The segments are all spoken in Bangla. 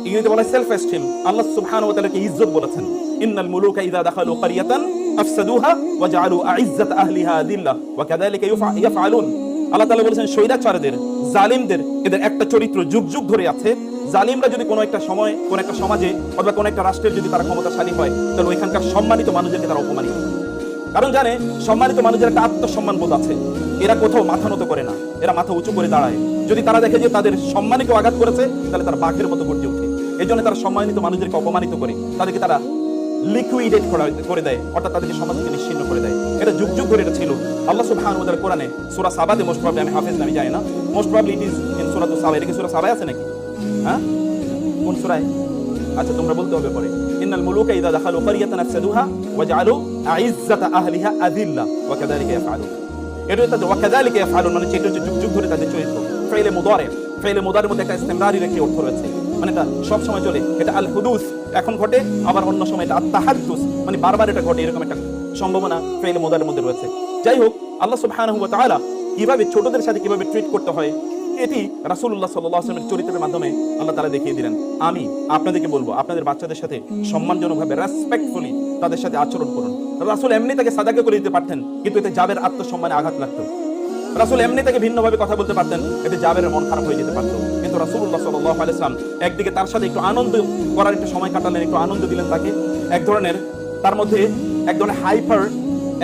ইংরেজিতে বলা সেলফ এস্টিম। আল্লাহ সুবহানাহু ওয়া তাআলা কে ইজ্জত বলেছেন, ইন্নাল মুলুকা ইযা দাখালু ক্বরিয়াতান আফসাদুহা ওয়া জাআলু আইজ্জাত আহলিহা আযিল্লাহ ওয়া কাযালিকা ইয়াফআলুন। আল্লাহ তাআলা বলেছেন স্বৈরাচারদের, জালিমদের, এদের একটা চরিত্র যুগ যুগ ধরে আছে। জালিমরা যদি কোনো একটা সময়, কোনো একটা সমাজে অথবা কোনো একটা রাষ্ট্রের যদি তারা ক্ষমতাশালী হয়, তাহলে ওইখানকার সম্মানিত মানুষদেরকে তারা অপমানিত করে। কারণ জানে সম্মানিত মানুষের একটা আত্মসম্মান বোধ আছে, এরা কোথাও মাথা নত করে না, এরা মাথা উঁচু করে দাঁড়ায়। যদি তারা দেখে যে তাদের সম্মানে কেউ আঘাত করেছে, তাহলে তারা বাঘের মতো গর্জে ওঠে। এই জন্য তারা সম্মানিত মানুষদেরকে অপমানিত করে, তাদেরকে তারা লিকুইডেট করে দেয়, অর্থাৎ তাদেরকে সমাজ থেকে নিশ্চিহ্ন করে দেয়। এটা যুগ যুগ ধরে এটা ছিল। আল্লাহ সুবহানাহু ওয়া তাআলা কোরআনে সূরা সাবাতে, মোস্ট প্রবাবলি, আমি হাফেজ আমি জানি না, most probably it is in সূরা সাবা। এটা কি সূরা সাবায় আছে নাকি? হ্যাঁ, কোন সূরায়? আচ্ছা, তোমরা বলতে হবে পরে। ইন্নাল মুলুকা ইযা দাখালু ক্বরিয়াতান আফসাদুহা ওয়া জাআলু আইজ্জাতা আহলিহা আযিল্লা ওয়া কাযালিকা ইয়াফআলুন। এটা হচ্ছে ওয়া কাযালিকা ইয়াফআলুন, মানে এটা হচ্ছে যুগ যুগ ধরে তাদের চরিত্র। ফাইলে মুদারি, ফাইলে মুদারির মধ্যে একটা ইস্তিমরারির একটি অর্থ রয়েছে, মানে এটা সব সময় চলে। এটা আল হুদুস, এখন ঘটে, আবার অন্য সময় এটা আত-তাহাদ্দুস, মানে বারবার এটা ঘটে, এরকম একটা সম্ভাবনা ফাইলে মুদারির মধ্যে রয়েছে। যাই হোক, আল্লাহ সুবহানাহু ওয়া তাআলা কিভাবে ছোটদের সাথে কিভাবে ট্রিট করতে হয়, এটি রাসূলুল্লাহ সাল্লাল্লাহু আলাইহি ওয়াসাল্লামের চরিত্রের মাধ্যমে আল্লাহ তাআলা দেখিয়ে দিলেন। আমি আপনাদেরকে বলবো, আপনাদের বাচ্চাদের সাথে সম্মানজনকভাবে, রেসপেক্টফুলি তাদের সাথে আচরণ করুন। রাসূল এমনি তাকে সাদাকা করে দিতে পারতেন, কিন্তু এতে জাবের আত্মসম্মানে আঘাত লাগতো। রাসূল এমনি তাকে ভিন্নভাবে কথা বলতে পারতেন, এতে জাবেরের মন খারাপ হয়ে যেতে পারতো। কিন্তু রাসূলুল্লাহ সাল্লাল্লাহু আলাইহি ওয়াসাল্লাম একদিকে তার সাথে একটু আনন্দ করার একটু সময় কাটালেন, একটু আনন্দ দিলেন তাকে, এক ধরনের তার মধ্যে এক ধরনের হাইপার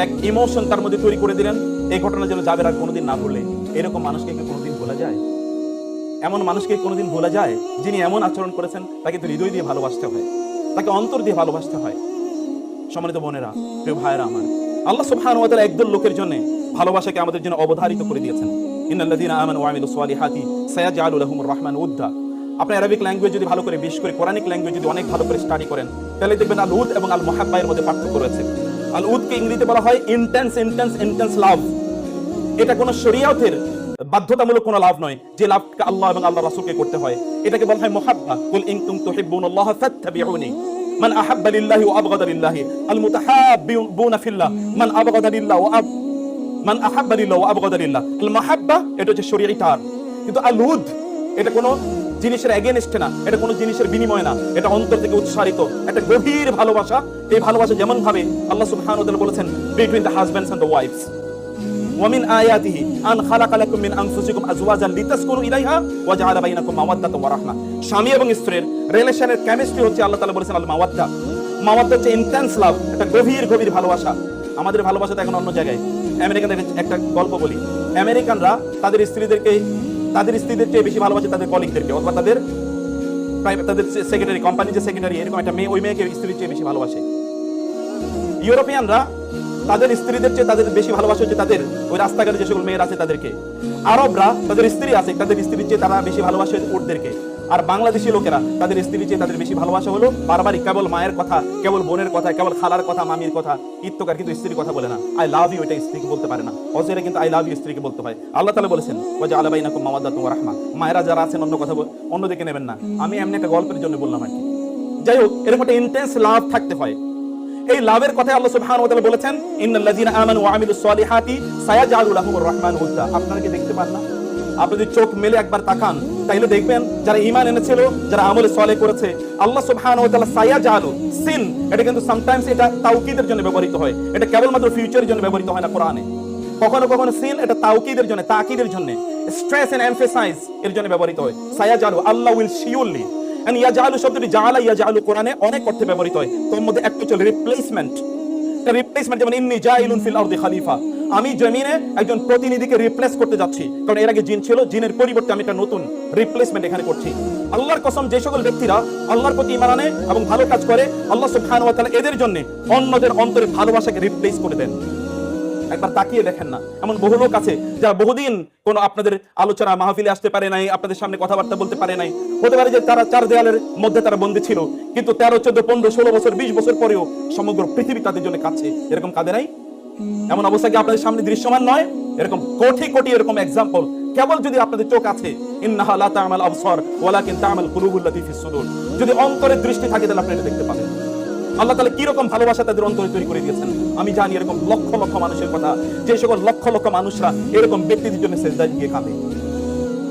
এক ইমোশন তার মধ্যে তৈরি করে দিলেন। এই ঘটনা যেন জাবের আর কোনোদিন না ভুলে। এরকম মানুষকে কি কোনোদিন ভোলা যায়? এমন মানুষকে কোনোদিন ভোলা যায়? যিনি এমন আচরণ করেছেন, তাকে তো হৃদয় দিয়ে ভালোবাসতে হয়, তাকে অন্তর দিয়ে ভালোবাসতে হয়। সম্মানিত বোনেরা, প্রিয় ভাইয়েরা আমার, আল্লাহ সুবহানাহু ওয়া তাআলা একদল লোকের জন্য ভালোবাসাকে আমাদের জন্য অবধারিত করে দিয়েছেন। ইন্নাল্লাযীনা আমানু ওয়া আমিলুস সালিহাতি সায়াজআলু লাহুমুর রাহমানু উদ্দা। আপনি আরবিক ল্যাঙ্গুয়েজ যদি ভালো করে, বিশেষ করে কোরআনিক ল্যাঙ্গুয়েজ যদি অনেক ভালো করে স্টাডি করেন, তাহলে দেখবেন আল উদ এবং আল মুহাব্বা এর মধ্যে পার্থক্য রয়েছে। আল উদকে ইংরেজিতে বলা হয় ইন্টেন্স ইন্টেন্স ইন্টেন্স লাভ। এটা কোনো শরীয়তের বাধ্যতামূলক কোনো লাভ নয়, যে লাভকে আল্লাহ এবং আল্লাহর রাসূলকে করতে হয়। এটাকে বলা হয় মুহাব্বা। কুল ইন কুনতুম তুহিব্বুনাল্লাহ ফাত্তাবিউনি মান আহাব্বা লিল্লাহি ওয়া আবগাদা লিল্লাহি আল মুতাহাব্বিউনা ফিল্লাহ মান আবগাদা লিল্লাহ ওয়া মান আহাব্বা লিল্লাহ ওয়া আবগাদা লিল্লাহ। আল মুহাব্বা এটা হচ্ছে শরীয়তার, কিন্তু আল উদ এটা কোনো জিনিসের এগেইনস্ট না, এটা কোনো জিনিসের বিনিময় না, এটা অন্তর থেকে উৎসারিত একটা গভীর ভালোবাসা। এই ভালোবাসা যেমন ভাবে আল্লাহ সুবহানাহু ওয়া তাআলা বলেছেন between the husbands and the wives, ওয়ামিন আয়াতিহি আন খালাকা লাকুম মিন আনফুসিকুম আজওয়াজান লিতাসকুনু ইলাইহা ওয়া জাআলা বাইনাকুম মাওয়াদ্দাতান ওয়া রাহমা। স্বামী এবং স্ত্রীর রিলেশনের কেমিস্ট্রি হচ্ছে আল্লাহ তাআলা বলেছেন আল মাওয়াদ্দা। মাওয়াদ্দা হচ্ছে ইন্টেন্স লাভ, একটা গভীর গভীর ভালোবাসা। আমাদের ভালোবাসাটা এখন অন্য জায়গায়। আমেরিকানদের একটা গল্প বলি। আমেরিকানরা তাদের স্ত্রীদের চেয়ে বেশি ভালোবাসে তাদের কলিগদেরকে, অথবা তাদের সেক্রেটারি, কোম্পানির যে সেক্রেটারি, এরকম একটা মেয়ে, ওই মেয়েকে স্ত্রীর চেয়ে বেশি ভালোবাসে। ইউরোপিয়ানরা তাদের স্ত্রীদের চেয়ে তাদের বেশি ভালোবাসে যে তাদের ওই রাস্তাঘাটে যে সকল মেয়েরা আছে তাদেরকে। আরবরা তাদের স্ত্রী আছে, তাদের স্ত্রীর চেয়ে তারা বেশি ভালোবাসে উটদেরকে। আর বাংলাদেশি লোকেরা তাদের স্ত্রীর চেয়ে তাদের বেশি ভালোবাসা হলো বারবারই কেবল মায়ের কথা, কেবল বোনের কথা, কেবল খালার কথা, মামির কথা, ইত্তকার, কিন্তু স্ত্রীর কথা বলে না। আই লাভ ইউ এটা স্ত্রীকে বলতে পারে না, অজেরে কিন্তু আই লাভ ইউ স্ত্রীকে বলতে হয়। আল্লাহ তাআলা বলেছেন ওয়া জাআলা বাইনাকুম মাওয়াদ্দাতান ওয়া রাহমা। মায়েরা যারা আছেন অন্য কথা অন্যদিকে নেবেন না, আমি এমনি একটা গল্পের জন্য বললাম আর কি। যাই হোক, এরকম একটা ইন্টেন্স লাভ থাকতে হয়। এই লাভের কথা আল্লাহ সুবহানাহু ওয়া তাআলা বলেছেন ইন্নাল্লাযীনা আমানু ওয়া আমিলুস সালিহাতি সায়াজআলু লাহুমুর রাহমানু উদ্দা। আপনারা কি দেখতে পান না? আপনি যদি চোখ মেলে একবার তাকান, তাহলে দেখবেন যারা ঈমান এনেছিল, যারা আমলে সালেহ করেছে, আল্লাহ সুবহানাহু ওয়া তাআলা সায়াজআলু, সিন এটা কিন্তু সামটাইমস এটা তাওকীদের জন্য ব্যবহৃত হয়, এটা কেবলমাত্র ফিউচারের জন্য ব্যবহৃত হয় না কোরআনে। কখনো কখনো সিন এটা তাওকীদের জন্য, তাকিদের জন্য, স্ট্রেস এন্ড এমফাসাইজ এর জন্য ব্যবহৃত হয়। সায়াজআলু, আল্লাহ উইল শিওরলি। এন্ড ইয়াজআলু শব্দটি জাআলা ইয়াজআলু কোরআনে অনেক অর্থে ব্যবহৃত হয়। তার মধ্যে একটা হচ্ছে রিপ্লেসমেন্ট। এটা রিপ্লেসমেন্ট, যেমন ইন্নী জাইলুন ফিল আরদি খলিফা, আমি জমিনে একজন প্রতিনিধিকে রিপ্লেস করতে যাচ্ছি, কারণ এর আগে জিন ছিল, জিনের পরিবর্তে আমি একটা নতুন রিপ্লেসমেন্ট এখানে করছি। আল্লাহর কসম, যে সকল ব্যক্তিরা আল্লাহর প্রতি ঈমান আনে এবং ভালো কাজ করে, আল্লাহ সুবহানাহু ওয়া তাআলা এদের জন্য অন্যদের অন্তরে ভালোবাসাকে রিপ্লেস করে দেন। একবার তাকিয়ে দেখেন না, এমন বহু লোক আছে যারা বহুদিন কোনো আপনাদের আলোচনা মাহফিলে আসতে পারে নাই, আপনাদের সামনে কথাবার্তা বলতে পারে নাই। হতে পারে যে তারা চার দেয়ালের মধ্যে তারা বন্দী ছিল, কিন্তু 13, 14, 15, 16 বছর, 20 বছর পরেও সমগ্র পৃথিবী তাদের জন্য কাঁদছে। এরকম কাঁদে নাই? এমন অবস্থা কি আপনাদের সামনে দৃশ্যমান নয়? এরকম কোটি কোটি এরকম এক্সাম্পল। কেবল যদি আপনাদের চোখ আছে, ইন্নাহা লা তা'মাল আবসার ওয়ালাকিন তা'মাল কুলুবুল লাতী ফিস সুদূর, যদি অন্তরের দৃষ্টি থাকে তাহলে আপনি এটা দেখতে পাবেন। আল্লাহ তাআলা কি রকম ভালোবাসা তাদের অন্তরে তৈরি করে দিয়েছেন। আমি জানি এরকম লক্ষ লক্ষ মানুষের কথা, যে সকল লক্ষ লক্ষ মানুষরা এরকম ব্যক্তিদের জন্য সিজদায় গিয়ে কাঁদে,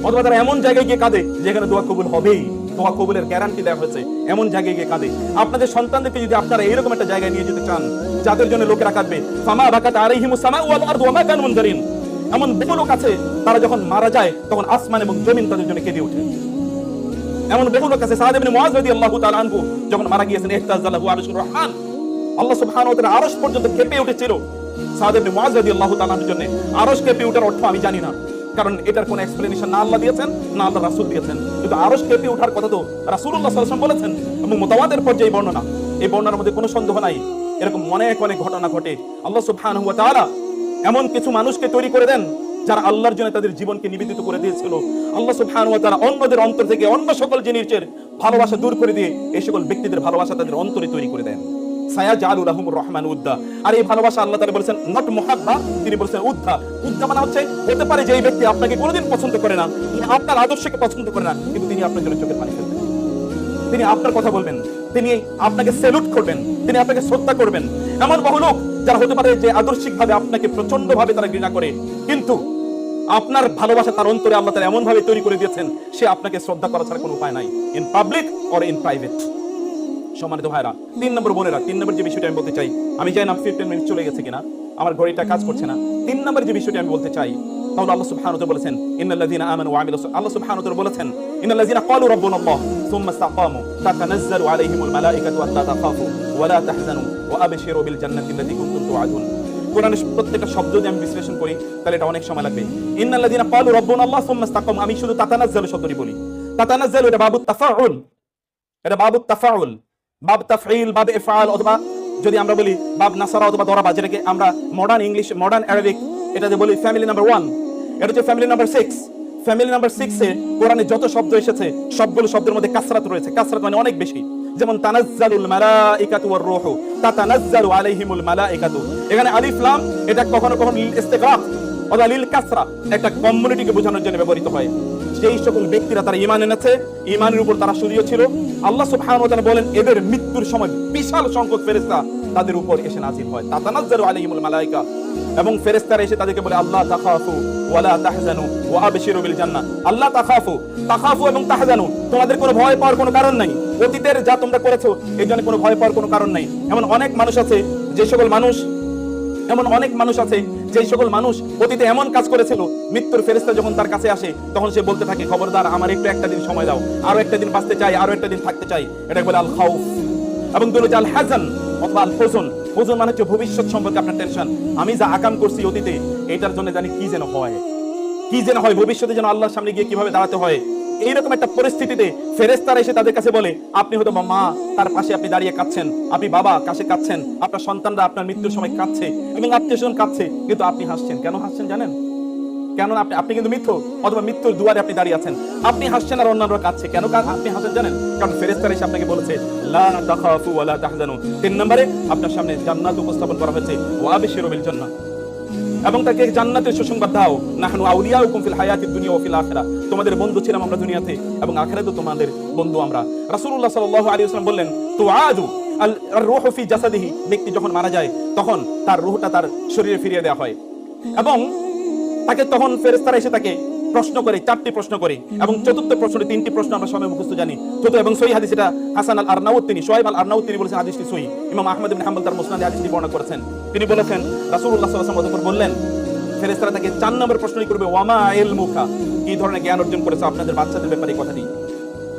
অথবা তারা এমন জায়গায় গিয়ে কাঁদে যেখানে দোয়া কবুল হবেই। দোয়া কবুলের গ্যারান্টি দেওয়া হয়েছে, এমন জায়গায় গিয়ে কাঁদে। আপনাদের সন্তানদেরকে যদি আপনারা এরকম একটা জায়গায় নিয়ে যেতে চান যাদের জন্য লোকেরা কাঁদবে, ফামা বাকাত আলাইহিমুস সামাউ ওয়াল আরদু ওয়া মা কানু মুনজারিন, এমন বহু লোক আছে তারা যখন মারা যায় তখন আসমান এবং জমিন তাদের জন্য কেঁদে ওঠে। এমন বহু লোক আছে, সাদ ইবনে মুআয রাদিয়াল্লাহু তাআলা আনহু যখন মারা গিয়েছেন, ইহতাযালাহু আরশুর রহমান, আল্লাহ সুবহানাহু ওয়া তাআলা আরশ পর্যন্ত কেঁপে উঠেছিল সাদ ইবনে মুআয রাদিয়াল্লাহু তাআলার জন্য। আরশ কেঁপে ওঠার অর্থ আমি জানি না, কারণ এটার কোনো এক্সপ্লেনেশন না আল্লাহ দিয়েছেন না আল্লাহ রাসূল দিয়েছেন, কিন্তু আরশ কেঁপে ওঠার কথা তো রাসূলুল্লাহ সাল্লাল্লাহু আলাইহি ওয়াসাল্লাম বলেছেন এবং মুতাওয়াতির পর্যায়ে বর্ণনা। এই বর্ণনার মধ্যে কোনো সন্দেহ নাই, এরকম অনেক অনেক ঘটনা ঘটে। আল্লাহ সুবহানাহু ওয়া তাআলা এমন কিছু মানুষকে তৈরি করে দেন যারা আল্লাহর জন্য তাদের জীবনকে নিবেদিত করে দিয়েছিল। আল্লাহ সুবহানাহু ওয়া তাআলা অন্যদের অন্তর থেকে অন্য সকল জিনিসের ভালোবাসা দূর করে দিয়ে এই সকল ব্যক্তিদের ভালোবাসা তাদের অন্তরে তৈরি করে দেন। সায়াজালু লাহুমুর রহমান উদ্দা। আর এই ভালোবাসা আল্লাহ তাআলা বলেছেন নট মুহাব্বা, তিনি বলেছেন উদ্দা। উদ্দা মানে হচ্ছে, হতে পারে যে এই ব্যক্তি আপনাকে কোনোদিন পছন্দ করে না, তিনি আপনার আদর্শকে পছন্দ করে না, কিন্তু তিনি আপনার জন্য চোখের পানি ফেলবেন, তিনি আপনার কথা বলবেন, তিনি আপনাকে স্যালুট করবেন, তিনি আপনাকে শ্রদ্ধা করবেন। এমন বহু লোক যারা হতে পারে যে আদর্শিকভাবে আপনাকে প্রচন্ড ভাবে তারা ঘৃণা করে, কিন্তু আপনার ভালোবাসা তার অন্তরে আল্লাহ তাআলা এমন ভাবে তৈরি করে দিয়েছেন সে আপনাকে শ্রদ্ধা করা ছাড়া কোনো উপায় নাই, in public or in private. সম্মানিত ভাইরা, 3 নম্বর বোনেরা, 3 নম্বর যে বিষয়টা আমি বলতে চাই, আমি জানি না 15 মিনিট চলে গেছে কিনা, আমার ঘড়িটা কাজ করছে না। 3 নম্বর যে বিষয়টা আমি বলতে চাই, তাহলে আল্লাহ সুবহানাহু ওয়া তাআলা বলেছেন ইন্নাল্লাযীনা আমানু ওয়া আমিলুস, আল্লাহ সুবহানাহু ওয়া তাআলা বলেছেন ইন্নাল্লাযীনা ক্বালু রাব্বুনাল্লাহ সুম্মা ইসতাকামু তাতানাজ্জালু আলাইহিমুল মালাইকাতু আল্লা তাখাফু ওয়া লা তাহজানু ওয়া আবশিরু বিল জান্নাতি আল্লাতী কুনতুম তুআদুন। কোরআনের প্রত্যেকটা শব্দ যদি আমি বিশ্লেষণ করি তাহলে এটা অনেক সময় লাগবে। ইন্নাল্লাযীনা ক্বালু রাব্বুনাল্লাহ সুম্মা ইসতাকামু, আমি শুধু তাতানাজ্জালু শব্দটি বলি। তাতানাজ্জালু এটা বাবুত তাফাউল, এটা বাবুত তাফাউল, বাব তাফঈল, বাব ইফআল, অথবা যদি আমরা বলি বাব নাসারা অথবা দরাবা, যেটাকে আমরা মডার্ন ইংলিশ, মডার্ন আরবিক এটাতে বলি ফ্যামিলি নাম্বার 1, এটা হচ্ছে ফ্যামিলি নাম্বার 6। ফ্যামিলি নাম্বার 6 এ কোরআনে যত শব্দ এসেছে সবগুলো শব্দের মধ্যে কাসরাত রয়েছে, কাসরাত মানে অনেক বেশি। যেমন তানাজ্জালুল মালাইকাতু ওয়ার রূহু, তাতানাজ্জালু আলাইহিমুল মালাইকাতু, এখানে আলিফ লাম এটা কখনো কখনো লিল ইস্তিগরাক অথবা লিল কাসরা, একটা কমিউনিটিকে বোঝানোর জন্য ব্যবহৃত হয়। যেই সকল ব্যক্তিরা তারা ঈমান এনেছে, ঈমানের উপর তারা সরিয়ে ছিল, আল্লাহ সুবহানাহু ওয়া তাআলা বলেন এদের মৃত্যুর সময় বিশাল সংখ্যক ফেরেশতা তাদের উপর এসে নাযিল হয়, তাতানাজ্জালু আলাইহিমুল মালাইকা, এবং ফেরেশতারা এসে তাদেরকে বলে আল্লাহ তাখাফু ওয়া লা তাহজানু ওয়া আবশিরু বিল জান্নাহ। আল্লাহ তাখাফু, তাখাফু এবং তাহজানু, তোমাদের কোনো ভয় পাওয়ার কোনো কারণ নাই, অতীতের যা তোমরা করেছো এর জন্য কোনো ভয় পাওয়ার কোনো কারণ নাই। এমন অনেক মানুষ আছে যে সকল মানুষ অতীতে এমন কাজ করেছিল, মৃত্যুর ফেরেশতা যখন তার কাছে আসে তখন সে বলতে থাকে খবরদার আমার একটু একটা দিন সময় দাও, আরো একটা দিন বাঁচতে চাই, আরো একটা দিন থাকতে চাই। এটা বলে আল খাউফ। এবং দুটো আল হাজান অথবা আল হুজন। হুজন মানে হচ্ছে ভবিষ্যৎ সম্পর্কে আপনার টেনশন, আমি যা আকাম করছি অতীতে এটার জন্য জানি কি যেন হয়, ভবিষ্যতে যেন আল্লাহর সামনে গিয়ে কিভাবে দাঁড়াতে হয়। এইরকম একটা পরিস্থিতিতে ফেরেশতারা এসে তাদের কাছে বলে আপনি হয়তো মা, তার পাশে আপনি দাঁড়িয়ে কাঁদছেন, আপনি বাবা কাছে কাঁদছেন, আপনার সন্তানরা আপনার মৃত্যুর সময় কাঁদছে এবং আত্মীয়স্বজন কাঁদছে, কিন্তু আপনি হাসছেন। কেন হাসছেন জানেন? কেন? আপনি কিন্তু মৃত্যু অথবা মৃত্যুর দুয়ারে আপনি দাঁড়িয়ে আছেন, আপনি হাসছেন আর অন্যরা কাঁদছে। কেন আপনি হাসেন জানেন? কারণ ফেরেশতারা এসে আপনাকে বলেছে লা তাখাফু ওয়া লা তাহজানু। 3 নম্বরে আপনার সামনে জান্নাত উপস্থাপন করা হয়েছে, ওয়া আবশিরু বিল জান্নাহ, এবং তাকে জান্নাতের সুসংবাদ দাও। নাহনু আউলিয়াউকুম ফিল হায়াতিদ দুনিয়া ওয়া ফিল আখিরাহ, তোমাদের বন্ধু ছিলাম আমরা দুনিয়াতে এবং আখিরাতেও তোমাদের বন্ধু আমরা। রাসূলুল্লাহ সাল্লাল্লাহু আলাইহি ওয়াসাল্লাম বললেন তুআদু আল রূহু ফি জাসাদিহি, ব্যক্তি যখন মারা যায় তখন তার রূহটা তার শরীরে ফিরিয়ে দেওয়া হয়, এবং তাকে তখন ফেরেশতারা এসে তাকে প্রশ্ন করে, 4টি প্রশ্ন করে, এবং চতুর্থ প্রশ্নে 3টি প্রশ্ন আমরা সবাই মুখস্থ জানি। চতুর্থ এবং সহিহ হাদিস, এটা হাসান আল আরনাউত, তিনি শুআইব আল আরনাউত তিনি বলেছেন হাদিসটি সহিহ। ইমাম আহমদ ইবনে হাম্বল তার মুসনাদে হাদিসটি বর্ণনা করেছেন। তিনি বলেছেন রাসূলুল্লাহ সাল্লাল্লাহু আলাইহি ওয়াসাল্লাম বললেন ফেরেশতারা তাকে 4 নম্বর প্রশ্নই করবে, ওয়ামা ইলমুকা, কি ধরনের জ্ঞান অর্জন করেছো আপনাদের বাচ্চাদের ব্যাপারে, কথাটি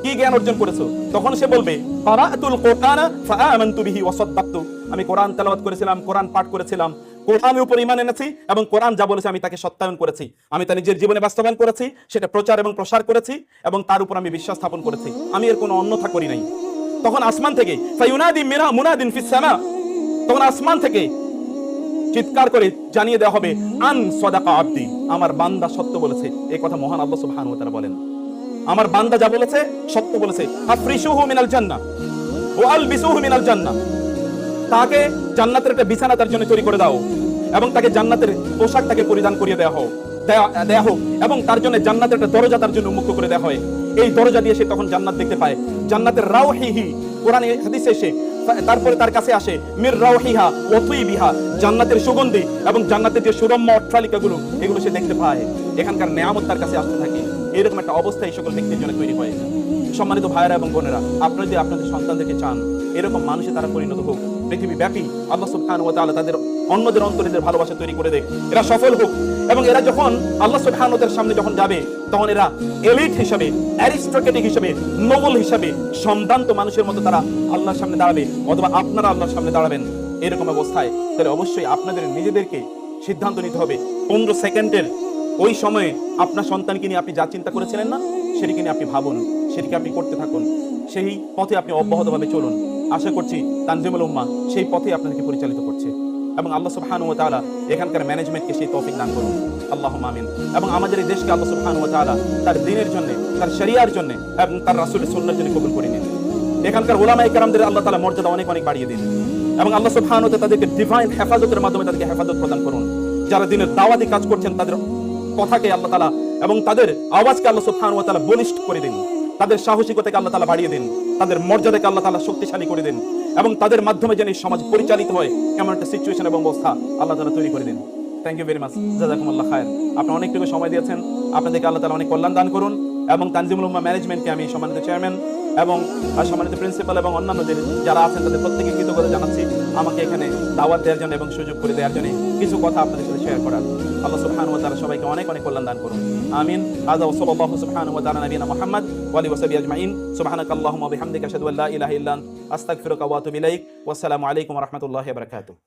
কি জ্ঞান অর্জন করেছো? তখন সে বলবে ক্বারাআতুল কুরআনা ফাআমানতু বিহি ওয়া সাদ্দাকতু, আমি কোরআন তেলাওয়াত করেছিলাম, কোরআন পাঠ করেছিলাম, কোরআনের উপর ঈমান এনেছি এবং কোরআন যা বলেছে আমি তাকে সত্যায়ন করেছি, আমি তা নিজের জীবনে বাস্তবায়ন করেছি, সেটা প্রচার এবং প্রসার করেছি এবং তার উপর আমি বিশ্বাস স্থাপন করেছি, আমি এর কোনো অন্যথা করি নাই। তখন আসমান থেকে ফায়ুনাদি মুনাদিন ফিস সামা, তখন আসমান থেকে চিৎকার করে জানিয়ে দেওয়া হবে আন সাদাকা আবদি, আমার বান্দা সত্য বলেছে। এই কথা মহান আল্লাহ সুবহানাহু ওয়া তাআলা বলেন, আমার বান্দা যা বলেছে সত্য বলেছে। আফরিশুহু মিনাল জান্নাহ ওয়া আলবিসুহু মিনাল জান্নাহ, তাকে জান্নাতের একটা বিছানা তার জন্য তৈরি করে দাও এবং তাকে জান্নাতের পোশাক তাকে পরিধান করিয়ে দেওয়া হোক এবং তার জন্য জান্নাতের একটা দরজা তার জন্য উন্মুক্ত করে দেওয়া হয়। এই দরজা দিয়ে সে তখন জান্নাত দেখতে পায়। জান্নাতের রাউহিহি, কোরআনে হাদিসে এসে তারপরে তার কাছে আসে মির রাউহিহা ওয়া তুইবিহা, জান্নাতের সুগন্ধি এবং জান্নাতের যে সুরম্য অট্টালিকাগুলো এগুলো সে দেখতে পায়। এখানকার নেয়ামত তার কাছে আসতে থাকে। এরকম একটা অবস্থা এই সকল ব্যক্তির জন্য তৈরি হয়। সম্মানিত ভাইয়েরা এবং বোনেরা, আপনারা যদি আপনাদের সন্তানদেরকে চান এরকম মানুষে তারা পরিণত হোক, পৃথিবী ব্যাপী আল্লাহ সুবহানাহু ওয়া তাআলা তাদের অন্যদের অন্তরে ভালোবাসা তৈরি করে দেখ, এরা সফল হোক, এবং এরা যখন আল্লাহ সুবহানাহু ওয়া তাআলার সামনে যখন যাবে তখন এরা এলিট হিসাবে, অ্যারিস্টোক্রেটিক হিসাবে, নোবেল হিসাবে, সম্ভ্রান্ত মানুষের মতো তারা আল্লাহর সামনে দাঁড়াবে, অথবা আপনারা আল্লাহর সামনে দাঁড়াবেন। এরকম অবস্থায় তাহলে অবশ্যই আপনাদের নিজেদেরকে সিদ্ধান্ত নিতে হবে 15 সেকেন্ডের ওই সময়ে আপনার সন্তানকে নিয়ে আপনি যা চিন্তা করেছিলেন না, সেটিকে নিয়ে আপনি ভাবুন, সেটিকে আপনি করতে থাকুন, সেই পথে আপনি অব্যাহতভাবে চলুন। আশা করছি তানজিমুল উম্মাহ সেই পথে আপনাদেরকে পরিচালিত করছে, এবং আল্লাহ সুবহানাহু ওয়া তাআলা এখানকার ম্যানেজমেন্টকে সেই তৌফিক দান করুন, আল্লাহুম্মা আমিন। এবং আমাদের এই দেশকে আল্লাহ সুবহানাহু ওয়া তাআলা তার দ্বীনের জন্য, তার শরিয়ার জন্য এবং তার রাসূলের সুন্নাহর জন্য কবুল করে নিন। এখানকার উলামায়ে কেরামদের আল্লাহ তাআলা মর্যাদা অনেক অনেক বাড়িয়ে দিন, এবং আল্লাহ সুবহানাহু ওয়া তাআলা তাদেরকে ডিভাইন হেফাজতের মাধ্যমে তাদেরকে হেফাজত প্রদান করুন। যারা দ্বীনের দাওয়াতি কাজ করছেন তাদের কথাকে আল্লাহ তাআলা এবং তাদের আওয়াজকে আল্লাহ সুবহানাহু ওয়া তাআলা বলিষ্ঠ করে দিন, তাদের সাহসিকতাকে আল্লাহ তাআলা বাড়িয়ে দিন, তাদের মর্যাদাকে আল্লাহ তাআলা শক্তিশালী করে দিন, এবং তাদের মাধ্যমে যেন সমাজ পরিচালিত হয় এমন একটা সিচুয়েশন এবং অবস্থা আল্লাহ তাআলা তৈরি করে দিন। থ্যাংক ইউ ভেরি মাচ, জাযাকুমুল্লাহ খায়র। আপনারা অনেকটুকু সময় দিয়েছেন, আপনাদেরকে আল্লাহ তাআলা অনেক কল্যাণ দান করুন। এবং তানজিমুল উম্মাহ ম্যানেজমেন্টকে আমি সম্মানিত চেয়ারম্যান এবং সম্মানিত প্রিন্সিপাল এবং অন্যান্যদের যারা আছেন তাদের প্রত্যেককে কৃতজ্ঞতা জানাচ্ছি আমাকে এখানে দাওয়াত দেওয়ার জন্য এবং সুযোগ করে দেওয়ার জন্য, কিছু কথা আপনাদের সাথে শেয়ার করার। আল্লাহ সুবহানাহু ওয়া তাআলা সবাইকে অনেক অনেক কল্যাণ দান করুন, আমিন। হাযা ওয়া সাল্লাল্লাহু সুবহানাহু ওয়া তাআলা নবিয়িনা মুহাম্মদ ওয়া আলিহি ওয়া সাহবিহি আজমাইন। সুবহানাকাল্লাহুম্মা ওয়া বিহামদিকা আশহাদু আল্লা ইলাহা ইল্লা আনতা আস্তাগফিরুকা ওয়া আতুবু ইলাইক। ওয়া আসসালামু আলাইকুম ওয়া রাহমাতুল্লাহি ওয়া বারাকাতুহু।